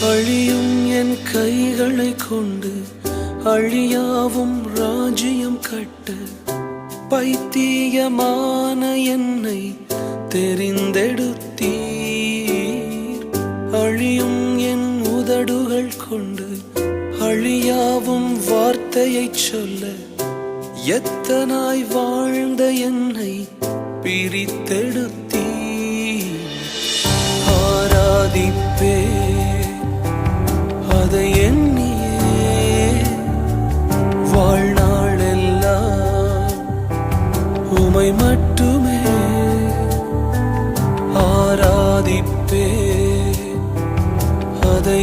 அழியும் என் கைகளை கொண்டு அழியாவும் ராஜ்யம் கட்ட பைத்தியமான என்னை தெரிந்தெடுத்தீர். அழியும் என் உதடுகள் கொண்டு அழியாவும் வார்த்தையை சொல்ல எத்தனாய் வாழ்ந்த என்னை பிரித்தெடுத்தீர். ஆராதிப்பே அதை எண்ணியே வாழ்நாளெல்லாம் உமை மட்டுமே ஆராதிப்பே அதை